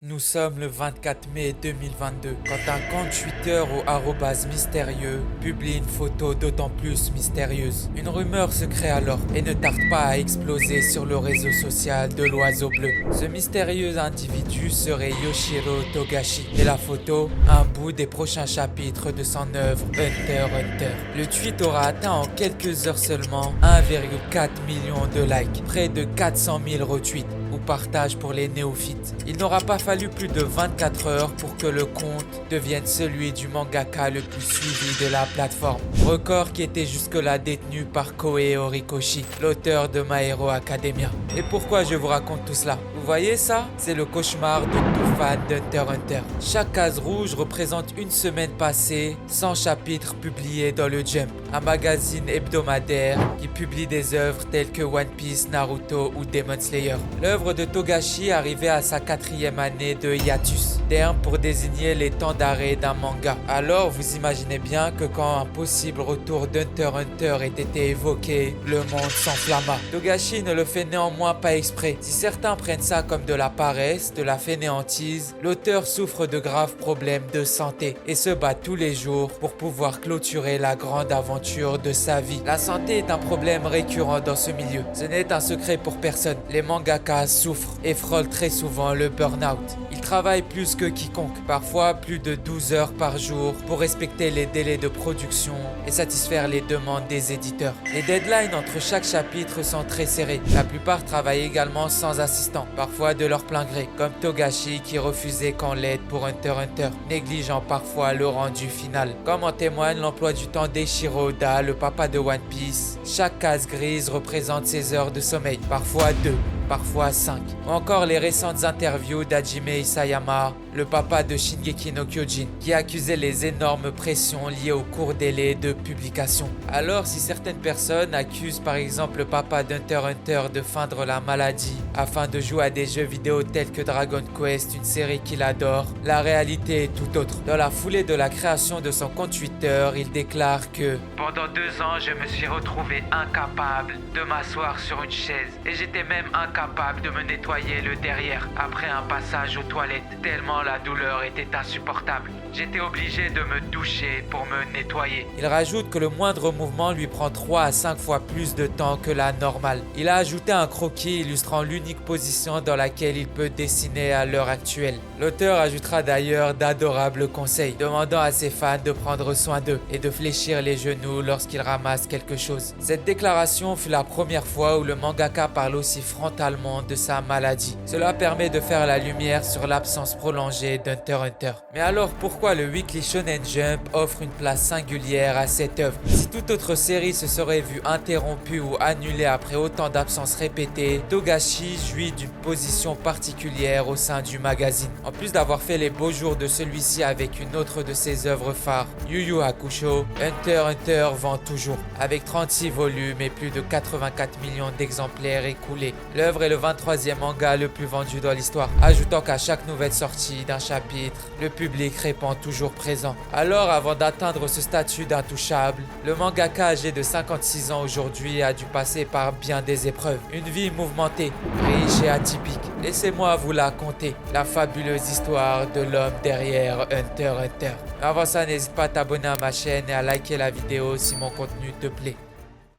Nous sommes le 24 mai 2022 quand un compte Twitter au arrobase mystérieux publie une photo d'autant plus mystérieuse. Une rumeur se crée alors et ne tarde pas à exploser sur le réseau social de l'oiseau bleu. Ce mystérieux individu serait Yoshiro Togashi et la photo, un bout des prochains chapitres de son œuvre Hunter x Hunter. Le tweet aura atteint en quelques heures seulement 1,4 million de likes, près de 400 000 retweets ou partages pour les néophytes. Il n'aura pas fallu plus de 24 heures pour que le compte devienne celui du mangaka le plus suivi de la plateforme. Record qui était jusque-là détenu par Koei Horikoshi, l'auteur de My Hero Academia. Et pourquoi je vous raconte tout cela? Vous voyez ça? C'est le cauchemar de tout fan d'Hunter x Hunter. Chaque case rouge représente une semaine passée sans chapitre publié dans le Jump, un magazine hebdomadaire qui publie des œuvres telles que One Piece, Naruto ou Demon Slayer. L'œuvre de Togashi arrivait à sa 4e année de hiatus, terme pour désigner les temps d'arrêt d'un manga. Alors vous imaginez bien que quand un possible retour d'Hunter x Hunter ait été évoqué, le monde s'enflamma. Togashi ne le fait néanmoins pas exprès. Si certains prennent ça comme de la paresse, de la fainéantise, l'auteur souffre de graves problèmes de santé et se bat tous les jours pour pouvoir clôturer la grande aventure de sa vie. La santé est un problème récurrent dans ce milieu. Ce n'est un secret pour personne. Les mangakas souffrent et frôlent très souvent le burn-out. Ils travaillent plus que quiconque, parfois plus de 12 heures par jour pour respecter les délais de production et satisfaire les demandes des éditeurs. Les deadlines entre chaque chapitre sont très serrés. La plupart travaillent également sans assistant, parfois de leur plein gré, comme Togashi qui refusait qu'on l'aide pour Hunter x Hunter, négligeant parfois le rendu final. Comme en témoigne l'emploi du temps d'Eiichiro Oda, le papa de One Piece. Chaque case grise représente ses heures de sommeil, parfois 2. Parfois 5. Ou encore les récentes interviews d'Hajime Isayama, le papa de Shingeki no Kyojin, qui accusait les énormes pressions liées au court délai de publication. Alors si certaines personnes accusent par exemple le papa d'Hunter x Hunter de feindre la maladie afin de jouer à des jeux vidéo tels que Dragon Quest, une série qu'il adore, la réalité est tout autre. Dans la foulée de la création de son compte Twitter, il déclare que pendant 2 ans, je me suis retrouvé incapable de m'asseoir sur une chaise et j'étais même incapable de me nettoyer le derrière après un passage aux toilettes, tellement la douleur était insupportable. J'étais obligé de me doucher pour me nettoyer. Il rajoute que le moindre mouvement lui prend 3 à 5 fois plus de temps que la normale. Il a ajouté un croquis illustrant l'unique position dans laquelle il peut dessiner à l'heure actuelle. L'auteur ajoutera d'ailleurs d'adorables conseils, demandant à ses fans de prendre soin d'eux et de fléchir les genoux lorsqu'ils ramassent quelque chose. Cette déclaration fut la première fois où le mangaka parle aussi frontalement de sa maladie. Cela permet de faire la lumière sur l'absence prolongée d'Hunter x Hunter. Mais alors pourquoi le Weekly Shonen Jump offre une place singulière à cette œuvre? Si toute autre série se serait vue interrompue ou annulée après autant d'absences répétées, Togashi jouit d'une position particulière au sein du magazine. En plus d'avoir fait les beaux jours de celui-ci avec une autre de ses œuvres phares, Yu Yu Hakusho, Hunter x Hunter vend toujours, avec 36 volumes et plus de 84 millions d'exemplaires écoulés. L'œuvre est le 23e manga le plus vendu dans l'histoire, ajoutant qu'à chaque nouvelle sortie d'un chapitre, le public répond toujours présent. Alors, avant d'atteindre ce statut d'intouchable, le mangaka âgé de 56 ans aujourd'hui a dû passer par bien des épreuves. Une vie mouvementée, riche et atypique. Laissez-moi vous la conter, la fabuleuse histoire de l'homme derrière Hunter x Hunter. Avant ça, n'hésite pas à t'abonner à ma chaîne et à liker la vidéo si mon contenu te plaît.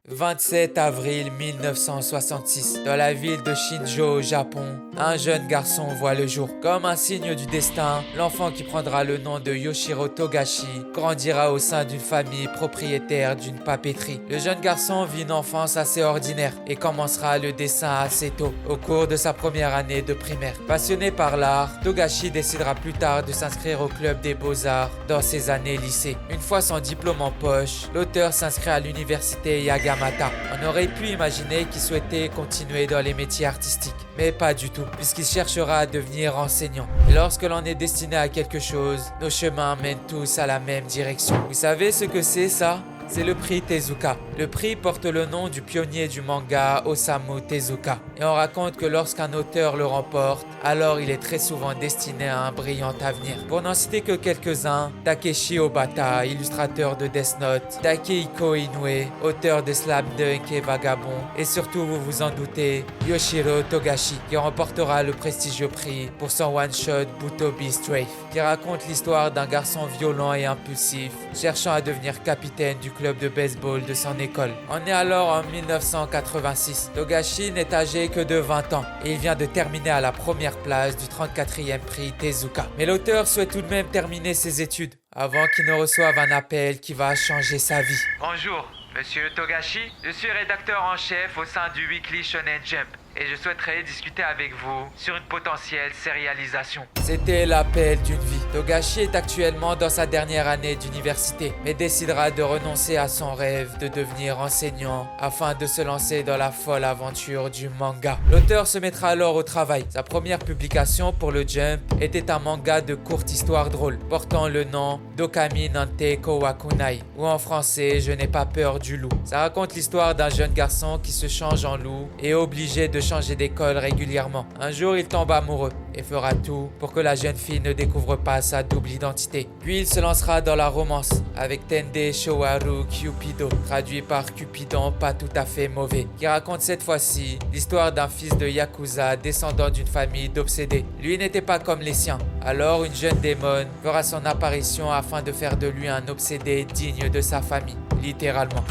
27 avril 1966, dans la ville de Shinjo au Japon, un jeune garçon voit le jour. Comme un signe du destin, l'enfant qui prendra le nom de Yoshiro Togashi grandira au sein d'une famille propriétaire d'une papeterie. Le jeune garçon vit une enfance assez ordinaire et commencera le dessin assez tôt, au cours de sa première année de primaire. Passionné par l'art, Togashi décidera plus tard de s'inscrire au club des beaux-arts dans ses années lycée. Une fois son diplôme en poche, l'auteur s'inscrit à l'université Yagamata. On aurait pu imaginer qu'il souhaitait continuer dans les métiers artistiques, mais pas du tout, puisqu'il cherchera à devenir enseignant. Et lorsque l'on est destiné à quelque chose, nos chemins mènent tous à la même direction. Vous savez ce que c'est ça? c'est le prix Tezuka. Le prix porte le nom du pionnier du manga Osamu Tezuka. Et on raconte que lorsqu'un auteur le remporte, alors il est très souvent destiné à un brillant avenir. Pour n'en citer que quelques-uns, Takeshi Obata, illustrateur de Death Note, Takehiko Inoue, auteur de Slam Dunk et Vagabond, et surtout, vous vous en doutez, Yoshiro Togashi, qui remportera le prestigieux prix pour son one-shot Butobi Strafe, qui raconte l'histoire d'un garçon violent et impulsif, cherchant à devenir capitaine du club de baseball de son école. On est alors en 1986. Togashi n'est âgé que de 20 ans et il vient de terminer à la première place du 34e prix Tezuka. Mais l'auteur souhaite tout de même terminer ses études avant qu'il ne reçoive un appel qui va changer sa vie. Bonjour, monsieur Togashi. Je suis rédacteur en chef au sein du Weekly Shonen Jump. Et je souhaiterais discuter avec vous sur une potentielle sérialisation. C'était l'appel d'une vie. Togashi est actuellement dans sa dernière année d'université, mais décidera de renoncer à son rêve de devenir enseignant afin de se lancer dans la folle aventure du manga. L'auteur se mettra alors au travail. Sa première publication pour le Jump était un manga de courte histoire drôle, portant le nom d'Okami Nante Kowakunai, ou en français, Je n'ai pas peur du loup. Ça raconte l'histoire d'un jeune garçon qui se change en loup et est obligé de changer d'école régulièrement. Un jour, il tombe amoureux et fera tout pour que la jeune fille ne découvre pas sa double identité. Puis il se lancera dans la romance avec Tende Showaru Cupido, traduit par Cupidon pas tout à fait mauvais, qui raconte cette fois-ci l'histoire d'un fils de Yakuza descendant d'une famille d'obsédés. Lui n'était pas comme les siens. Alors une jeune démon fera son apparition afin de faire de lui un obsédé digne de sa famille, littéralement.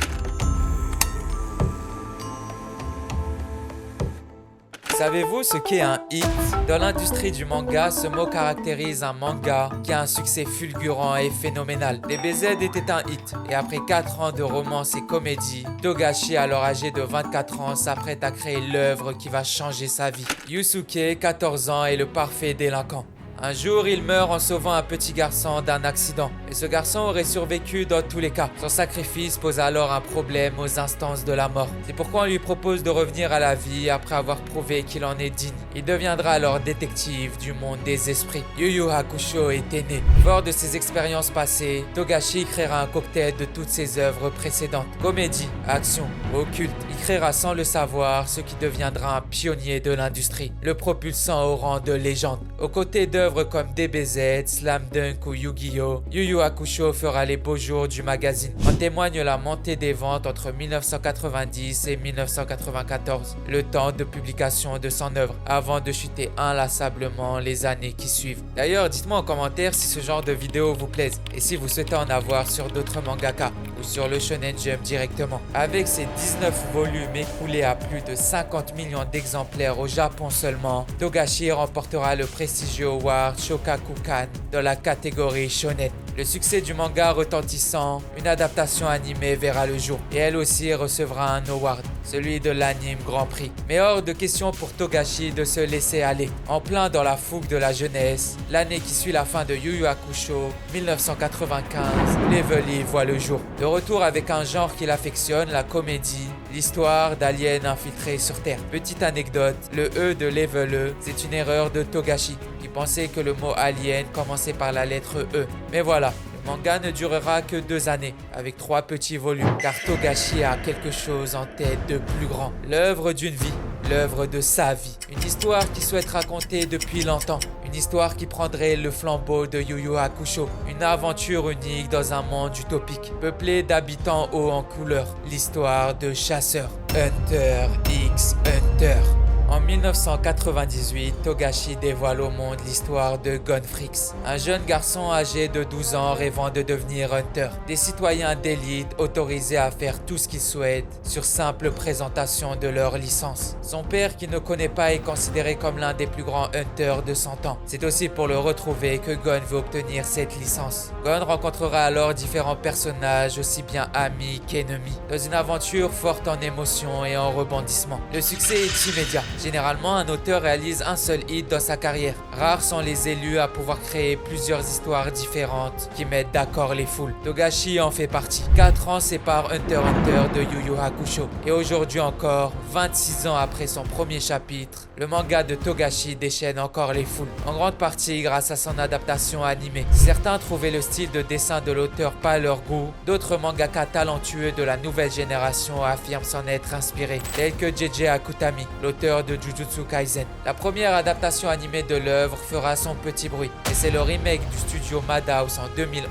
Savez-vous ce qu'est un hit? Dans l'industrie du manga, ce mot caractérise un manga qui a un succès fulgurant et phénoménal. DBZ était un hit, et après 4 ans de romance et comédie, Togashi, alors âgé de 24 ans, s'apprête à créer l'œuvre qui va changer sa vie. Yusuke, 14 ans, est le parfait délinquant. Un jour, il meurt en sauvant un petit garçon d'un accident. Et ce garçon aurait survécu dans tous les cas. Son sacrifice pose alors un problème aux instances de la mort. C'est pourquoi on lui propose de revenir à la vie après avoir prouvé qu'il en est digne. Il deviendra alors détective du monde des esprits. Yu Yu Hakusho était né. Fort de ses expériences passées, Togashi créera un cocktail de toutes ses œuvres précédentes. Comédie, action, occulte. Il créera sans le savoir ce qui deviendra un pionnier de l'industrie, le propulsant au rang de légende. Aux côtés d'œuvres comme DBZ, Slam Dunk ou Yu-Gi-Oh!, Yu Yu Hakusho fera les beaux jours du magazine. En témoigne la montée des ventes entre 1990 et 1994, le temps de publication de son œuvre, avant de chuter inlassablement les années qui suivent. D'ailleurs, dites-moi en commentaire si ce genre de vidéo vous plaise et si vous souhaitez en avoir sur d'autres mangaka ou sur le Shonen Jump directement. Avec ses 19 volumes écoulés à plus de 50 millions d'exemplaires au Japon seulement, Togashi remportera le prestigieux award Shokakukan dans la catégorie shonen. Le succès du manga retentissant, une adaptation animée verra le jour et elle aussi recevra un award, celui de l'anime Grand Prix. Mais hors de question pour Togashi de se laisser aller. En plein dans la fougue de la jeunesse, l'année qui suit la fin de Yu Yu Hakusho, 1995, Level voit le jour. De retour avec un genre qu'il affectionne, la comédie, l'histoire d'aliens infiltrés sur Terre. Petite anecdote, le E de Level, c'est une erreur de Togashi, qui pensait que le mot alien commençait par la lettre E. Mais voilà, le manga ne durera que 2 années, avec 3 petits volumes, car Togashi a quelque chose en tête de plus grand. L'œuvre d'une vie, l'œuvre de sa vie. Une histoire qu'il souhaite raconter depuis longtemps. Une histoire qui prendrait le flambeau de Yu Yu Hakusho. Une aventure unique dans un monde utopique, peuplé d'habitants hauts en couleur. L'histoire de chasseurs. Hunter x Hunter. En 1998, Togashi dévoile au monde l'histoire de Gonfrix, un jeune garçon âgé de 12 ans rêvant de devenir hunter. Des citoyens d'élite autorisés à faire tout ce qu'ils souhaitent sur simple présentation de leur licence. Son père, qui ne connaît pas, est considéré comme l'un des plus grands hunters de son temps. C'est aussi pour le retrouver que Gon veut obtenir cette licence. Gon rencontrera alors différents personnages, aussi bien amis qu'ennemis, dans une aventure forte en émotions et en rebondissements. Le succès est immédiat. Généralement, un auteur réalise un seul hit dans sa carrière. Rares sont les élus à pouvoir créer plusieurs histoires différentes qui mettent d'accord les foules. Togashi en fait partie. 4 ans séparent Hunter x Hunter de Yu Yu Hakusho. Et aujourd'hui encore, 26 ans après son premier chapitre, le manga de Togashi déchaîne encore les foules. En grande partie grâce à son adaptation animée. Certains trouvaient le style de dessin de l'auteur pas à leur goût. D'autres mangaka talentueux de la nouvelle génération affirment s'en être inspirés, tels que JJ Akutami, l'auteur de Jujutsu Kaisen. La première adaptation animée de l'œuvre fera son petit bruit, et c'est le remake du studio Madhouse en 2011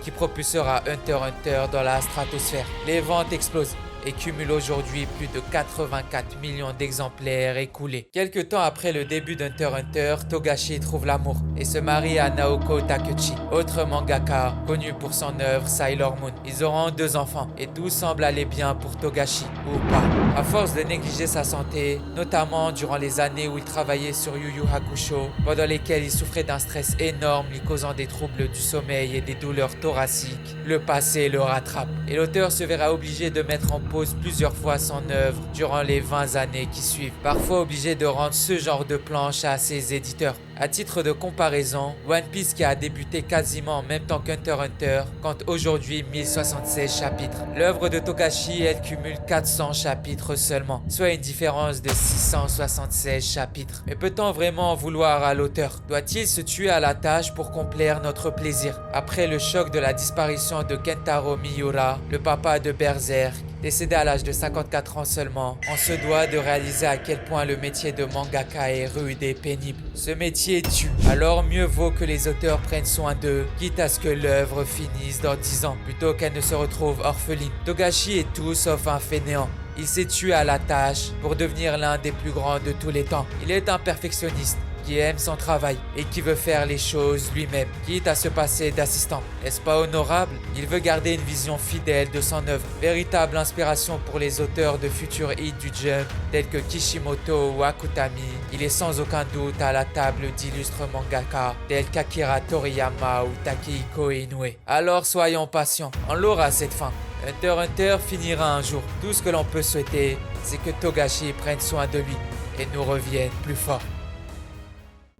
qui propulsera Hunter x Hunter dans la stratosphère. Les ventes explosent et cumule aujourd'hui plus de 84 millions d'exemplaires écoulés. Quelque temps après le début d'Hunter x Hunter, Togashi trouve l'amour et se marie à Naoko Takeuchi, autre mangaka connu pour son œuvre Sailor Moon. Ils auront 2 enfants et tout semble aller bien pour Togashi, ou pas. À force de négliger sa santé, notamment durant les années où il travaillait sur Yu Yu Hakusho, pendant lesquelles il souffrait d'un stress énorme lui causant des troubles du sommeil et des douleurs thoraciques, le passé le rattrape et l'auteur se verra obligé de mettre en pause plusieurs fois son œuvre durant les 20 années qui suivent, parfois obligé de rendre ce genre de planche à ses éditeurs. À titre de comparaison, One Piece qui a débuté quasiment en même temps qu'Hunter x Hunter compte aujourd'hui 1076 chapitres. L'œuvre de Togashi, elle cumule 400 chapitres seulement, soit une différence de 676 chapitres. Mais peut-on vraiment en vouloir à l'auteur? Doit-il se tuer à la tâche pour complaire notre plaisir? Après le choc de la disparition de Kentaro Miura, le papa de Berserk, décédé à l'âge de 54 ans seulement, on se doit de réaliser à quel point le métier de mangaka est rude et pénible. Ce métier tue, alors mieux vaut que les auteurs prennent soin d'eux, quitte à ce que l'œuvre finisse dans 10 ans, plutôt qu'elle ne se retrouve orpheline. Togashi est tout sauf un fainéant. Il s'est tué à la tâche pour devenir l'un des plus grands de tous les temps. Il est un perfectionniste qui aime son travail et qui veut faire les choses lui-même, quitte à se passer d'assistant. N'est-ce pas honorable? Il veut garder une vision fidèle de son œuvre, véritable inspiration pour les auteurs de futurs hits du Jump, tels que Kishimoto ou Akutami. Il est sans aucun doute à la table d'illustres mangaka, tels qu'Akira Toriyama ou Takehiko Inoue. Alors soyons patients, on l'aura cette fin. Hunter x Hunter finira un jour. Tout ce que l'on peut souhaiter, c'est que Togashi prenne soin de lui et nous revienne plus fort.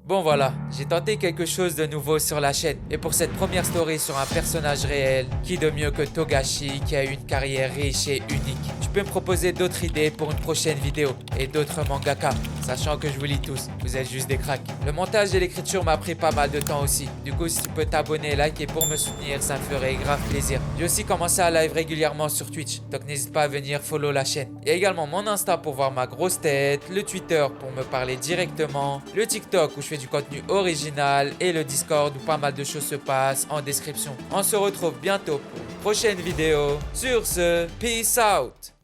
Bon voilà, j'ai tenté quelque chose de nouveau sur la chaîne. Et pour cette première story sur un personnage réel, qui de mieux que Togashi qui a eu une carrière riche et unique. Tu peux me proposer d'autres idées pour une prochaine vidéo et d'autres mangaka, sachant que je vous lis tous, vous êtes juste des cracks. Le montage et l'écriture m'a pris pas mal de temps aussi. Du coup, si tu peux t'abonner et liker pour me soutenir, ça me ferait grave plaisir. J'ai aussi commencé à live régulièrement sur Twitch, donc n'hésite pas à venir follow la chaîne. Il y a également mon Insta pour voir ma grosse tête, le Twitter pour me parler directement, le TikTok où je fais du contenu original et le Discord où pas mal de choses se passent en description. On se retrouve bientôt pour une prochaine vidéo. Sur ce, peace out!